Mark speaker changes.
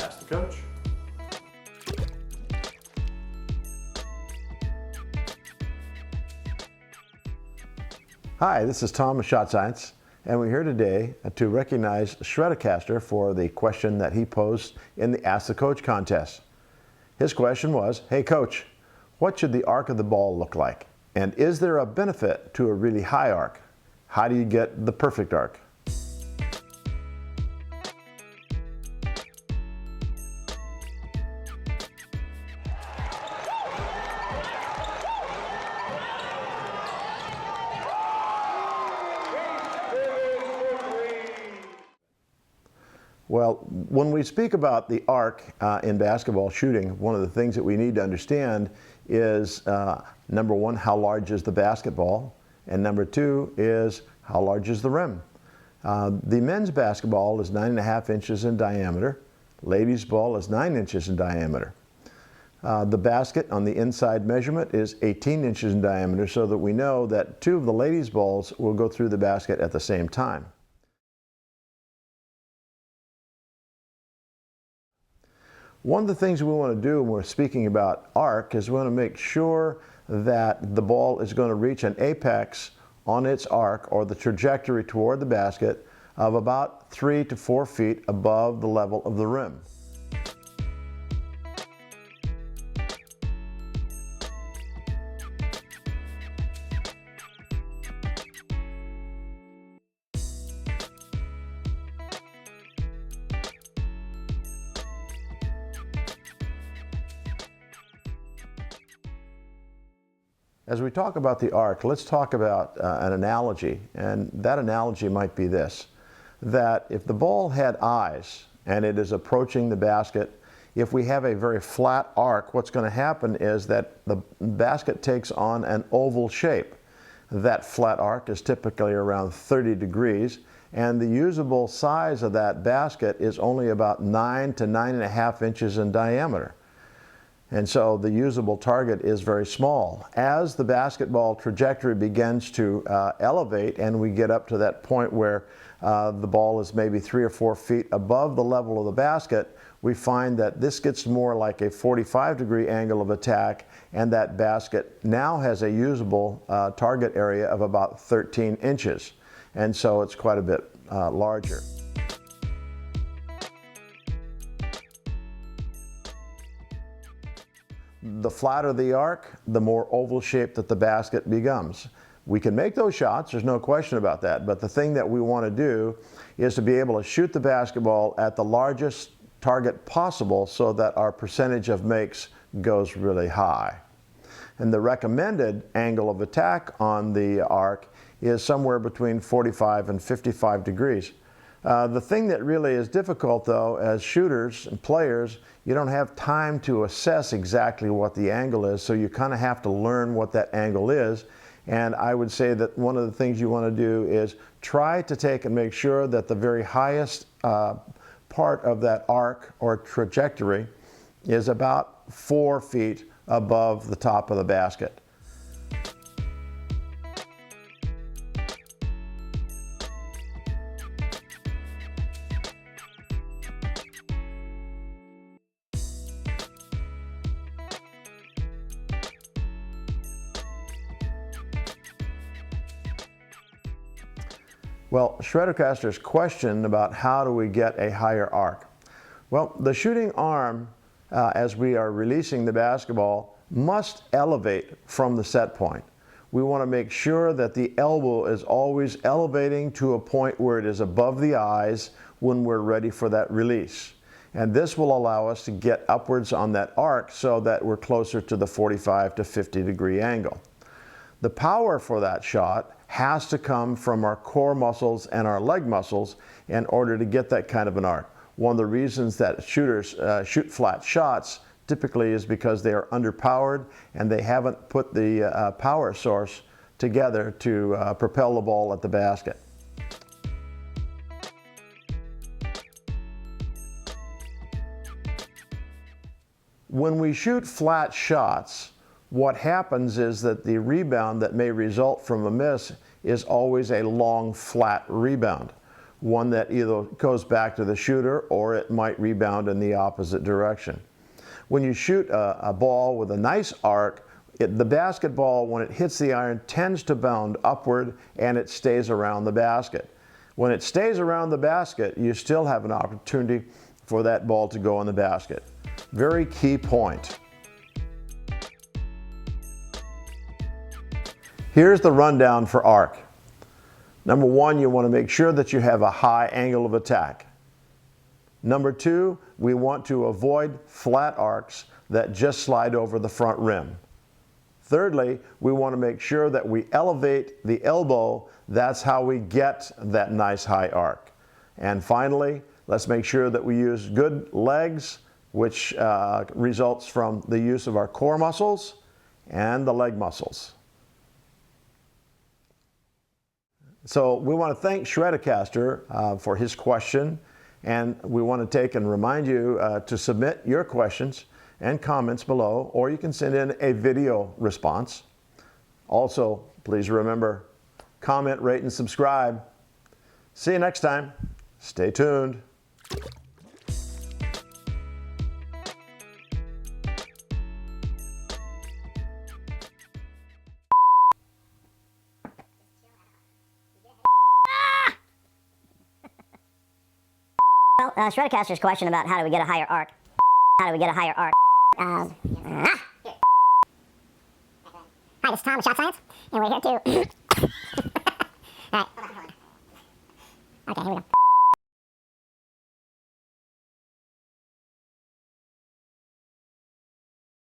Speaker 1: Ask the coach.
Speaker 2: Hi, this is Tom of Shot Science, and we're here today to recognize Stratocaster for the question that he posed in the Ask the Coach contest. His question was, hey coach, what should the arc of the ball look like? And is there a benefit to a really high arc? How do you get the perfect arc? Well, when we speak about the arc in basketball shooting, one of the things that we need to understand is, number one, how large is the basketball? And number two is, how large is the rim? The men's basketball is 9.5 inches in diameter. Ladies' ball is 9 inches in diameter. The basket on the inside measurement is 18 inches in diameter, so that we know that two of the ladies' balls will go through the basket at the same time. One of the things we want to do when we're speaking about arc is we want to make sure that the ball is going to reach an apex on its arc, or the trajectory toward the basket, of about 3 to 4 feet above the level of the rim. As we talk about the arc, let's talk about an analogy, and that analogy might be this: that if the ball had eyes and it is approaching the basket, if we have a very flat arc, what's going to happen is that the basket takes on an oval shape. That flat arc is typically around 30 degrees, and the usable size of that basket is only about 9 to 9.5 inches in diameter. And so the usable target is very small. As the basketball trajectory begins to elevate, and we get up to that point where the ball is maybe 3 or 4 feet above the level of the basket, we find that this gets more like a 45-degree angle of attack, and that basket now has a usable target area of about 13 inches. And so it's quite a bit larger. The flatter the arc, the more oval shape that the basket becomes. We can make those shots, there's no question about that, but the thing that we want to do is to be able to shoot the basketball at the largest target possible so that our percentage of makes goes really high. And the recommended angle of attack on the arc is somewhere between 45 and 55 degrees. The thing that really is difficult, though, as shooters and players, you don't have time to assess exactly what the angle is, so you kind of have to learn what that angle is. And I would say that one of the things you want to do is try to take and make sure that the very highest part of that arc or trajectory is about 4 feet above the top of the basket. Well, Stratocaster's question about how do we get a higher arc. Well, the shooting arm, as we are releasing the basketball, must elevate from the set point. We want to make sure that the elbow is always elevating to a point where it is above the eyes when we're ready for that release. And this will allow us to get upwards on that arc so that we're closer to the 45 to 50 degree angle. The power for that shot has to come from our core muscles and our leg muscles in order to get that kind of an arc. One of the reasons that shooters shoot flat shots typically is because they are underpowered and they haven't put the power source together to propel the ball at the basket. When we shoot flat shots, what happens is that the rebound that may result from a miss is always a long, flat rebound. one that either goes back to the shooter or it might rebound in the opposite direction. When you shoot a ball with a nice arc, the basketball, when it hits the iron, tends to bound upward and it stays around the basket. When it stays around the basket, you still have an opportunity for that ball to go in the basket. Very key point. Here's the rundown for arc. Number one, you want to make sure that you have a high angle of attack. Number two, we want to avoid flat arcs that just slide over the front rim. Thirdly, we want to make sure that we elevate the elbow. That's how we get that nice high arc. And finally, let's make sure that we use good legs, which results from the use of our core muscles and the leg muscles. So we want to thank Shreddercaster for his question, and we want to take and remind you to submit your questions and comments below, or you can send in a video response. Also, please remember, comment, rate, and subscribe. See you next time. Stay tuned.
Speaker 1: Well, Shreddercaster's question about how do we get a higher arc. How do we get a higher arc? Hi, this is Tom with Shot Science, and we're here to... Alright. Okay, here we go.